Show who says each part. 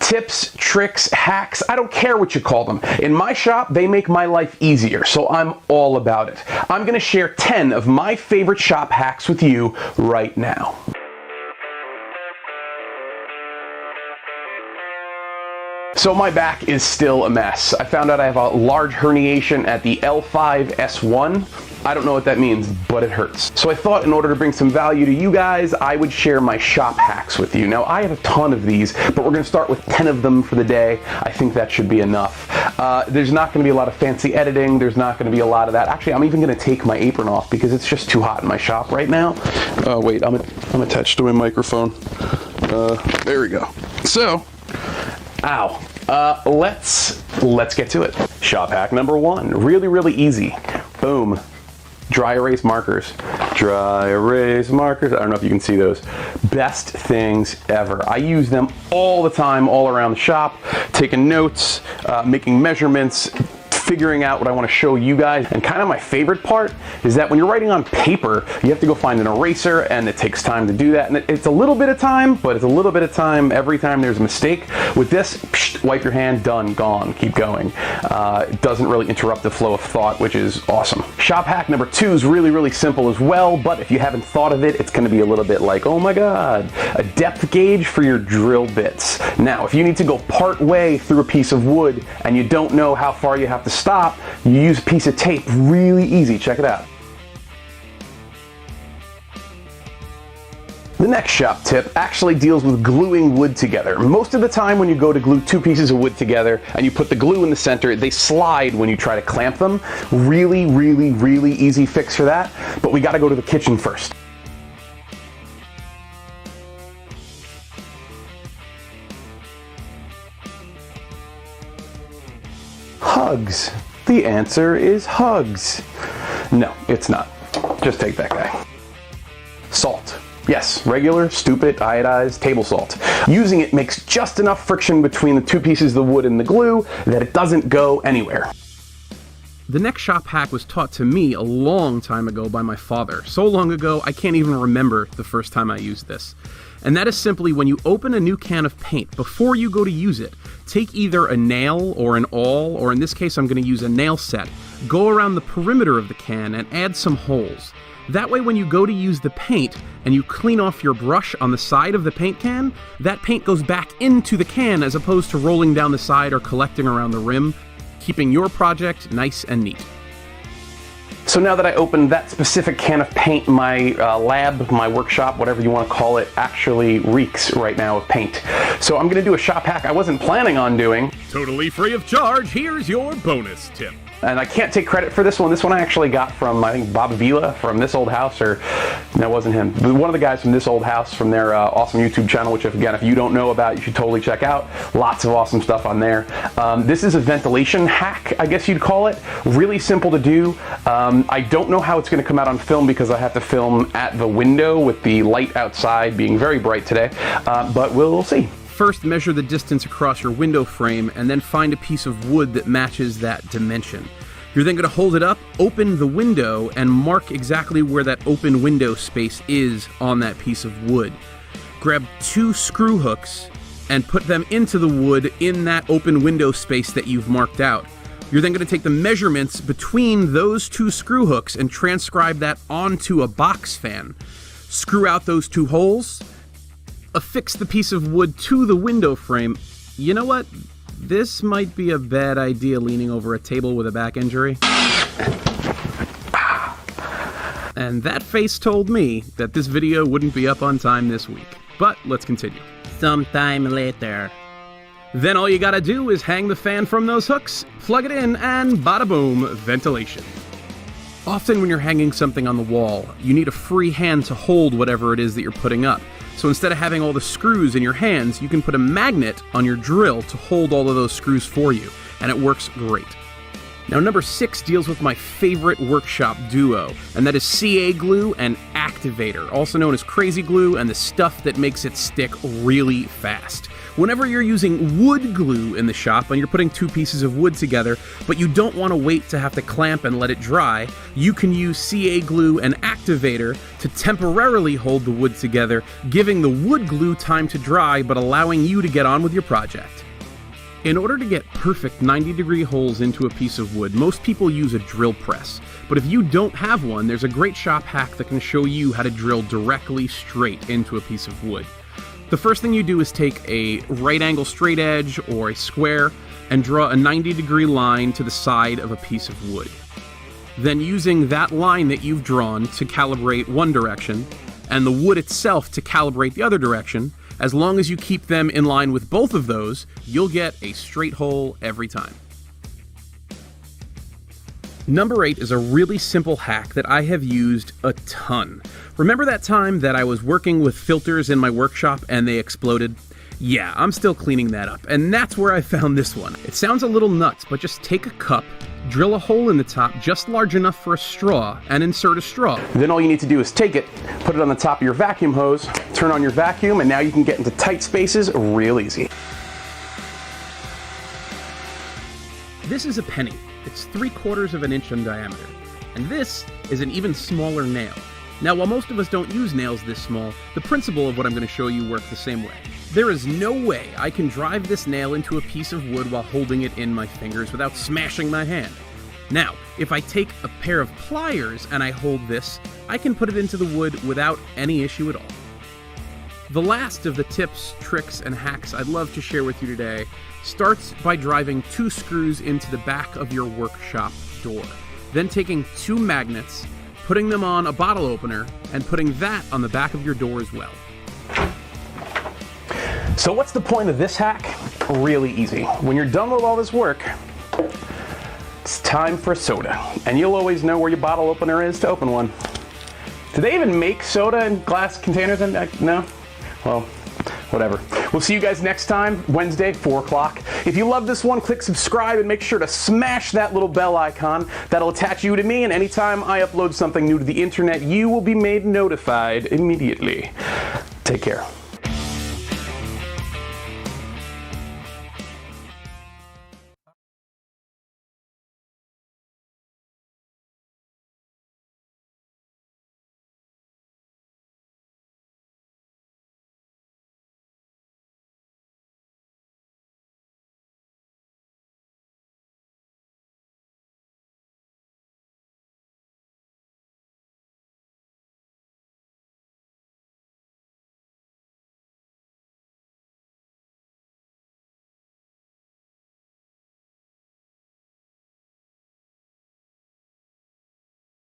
Speaker 1: Tips, tricks, hacks, I don't care what you call them. In my shop, they make my life easier, so I'm all about it. I'm going to share 10 of my favorite shop hacks with you right now. So my back is still a mess. I found out I have a large herniation at the L5-S1. I don't know what that means, but it hurts. So I thought in order to bring some value to you guys, I would share my shop hacks with you. Now, I have a ton of these, but we're gonna start with 10 of them for the day. I think that should be enough. There's not gonna be a lot of fancy editing. There's not gonna be a lot of that. Actually, I'm even gonna take my apron off because it's just too hot in my shop right now. Oh, wait, I'm attached to my microphone. There we go. So, ow. Let's get to it. Shop hack number 1, really easy. Boom. Dry erase markers. Dry erase markers. I don't know if you can see those. Best things ever. I use them all the time, all around the shop, taking notes, making measurements, figuring out what I want to show you guys. And kind of my favorite part is that when you're writing on paper, you have to go find an eraser, and it takes time to do that. And it's a little bit of time, but it's a little bit of time every time there's a mistake. With this, wipe your hand, done, gone, keep going. It doesn't really interrupt the flow of thought, which is awesome. Shop hack number 2 is really simple as well, but if you haven't thought of it, it's going to be a little bit like, oh my god, a depth gauge for your drill bits. Now, if you need to go part way through a piece of wood and you don't know how far you have to stop, you use a piece of tape. Really easy. Check it out. The next shop tip actually deals with gluing wood together. Most of the time when you go to glue 2 pieces of wood together and you put the glue in the center, they slide when you try to clamp them. Really easy fix for that, but we gotta go to the kitchen first. Hugs. The answer is hugs. No, it's not. Just take that guy. Salt. Yes, regular, stupid, iodized table salt. Using it makes just enough friction between the 2 pieces of the wood and the glue that it doesn't go anywhere.
Speaker 2: The next shop hack was taught to me a long time ago by my father. So long ago, I can't even remember the first time I used this. And that is simply when you open a new can of paint, before you go to use it, take either a nail or an awl, or in this case I'm going to use a nail set, go around the perimeter of the can and add some holes. That way when you go to use the paint and you clean off your brush on the side of the paint can, that paint goes back into the can as opposed to rolling down the side or collecting around the rim, keeping your project nice and neat.
Speaker 1: So now that I opened that specific can of paint, my lab, my workshop, whatever you want to call it, actually reeks right now of paint. So I'm going to do a shop hack I wasn't planning on doing.
Speaker 3: Totally free of charge, here's your bonus tip.
Speaker 1: And I can't take credit for this one. This one I actually got from, I think, Bob Vila from This Old House, or no, it wasn't him. One of the guys from This Old House from their awesome YouTube channel, which, again, if you don't know about, you should totally check out. Lots of awesome stuff on there. This is a ventilation hack, I guess you'd call it. Really simple to do. I don't know how it's going to come out on film because I have to film at the window with the light outside being very bright today, but we'll see.
Speaker 2: First, measure the distance across your window frame and then find a piece of wood that matches that dimension. You're then going to hold it up, open the window, and mark exactly where that open window space is on that piece of wood. Grab 2 screw hooks and put them into the wood in that open window space that you've marked out. You're then going to take the measurements between those 2 screw hooks and transcribe that onto a box fan. Screw out those 2 holes, affix the piece of wood to the window frame. You know what? This might be a bad idea leaning over a table with a back injury. And that face told me that this video wouldn't be up on time this week. But let's continue.
Speaker 4: Sometime later.
Speaker 2: Then all you gotta do is hang the fan from those hooks, plug it in, and bada boom, ventilation. Often when you're hanging something on the wall, you need a free hand to hold whatever it is that you're putting up. So instead of having all the screws in your hands, you can put a magnet on your drill to hold all of those screws for you, and it works great. Now, number 6 deals with my favorite workshop duo, and that is CA glue and activator, also known as crazy glue and the stuff that makes it stick really fast. Whenever you're using wood glue in the shop and you're putting two pieces of wood together, but you don't want to wait to have to clamp and let it dry, you can use CA glue and activator to temporarily hold the wood together, giving the wood glue time to dry but allowing you to get on with your project. In order to get perfect 90-degree holes into a piece of wood, most people use a drill press. But if you don't have one, there's a great shop hack that can show you how to drill directly straight into a piece of wood. The first thing you do is take a right angle straight edge or a square and draw a 90-degree line to the side of a piece of wood. Then using that line that you've drawn to calibrate one direction and the wood itself to calibrate the other direction, as long as you keep them in line with both of those, you'll get a straight hole every time. Number 8 is a really simple hack that I have used a ton. Remember that time that I was working with filters in my workshop and they exploded? Yeah, I'm still cleaning that up, and that's where I found this one. It sounds a little nuts, but just take a cup, drill a hole in the top just large enough for a straw, and insert a straw.
Speaker 1: Then all you need to do is take it, put it on the top of your vacuum hose, turn on your vacuum, and now you can get into tight spaces real easy.
Speaker 2: This is a penny. It's 3/4 of an inch in diameter. And this is an even smaller nail. Now, while most of us don't use nails this small, the principle of what I'm going to show you works the same way. There is no way I can drive this nail into a piece of wood while holding it in my fingers without smashing my hand. Now, if I take a pair of pliers and I hold this, I can put it into the wood without any issue at all. The last of the tips, tricks, and hacks I'd love to share with you today starts by driving 2 screws into the back of your workshop door. Then taking 2 magnets, putting them on a bottle opener, and putting that on the back of your door as well.
Speaker 1: So what's the point of this hack? Really easy. When you're done with all this work, it's time for soda. And you'll always know where your bottle opener is to open one. Do they even make soda in glass containers? No? Well, whatever. We'll see you guys next time, Wednesday, 4 o'clock. If you love this one, click subscribe and make sure to smash that little bell icon. That'll attach you to me, and anytime I upload something new to the internet, you will be made notified immediately. Take care.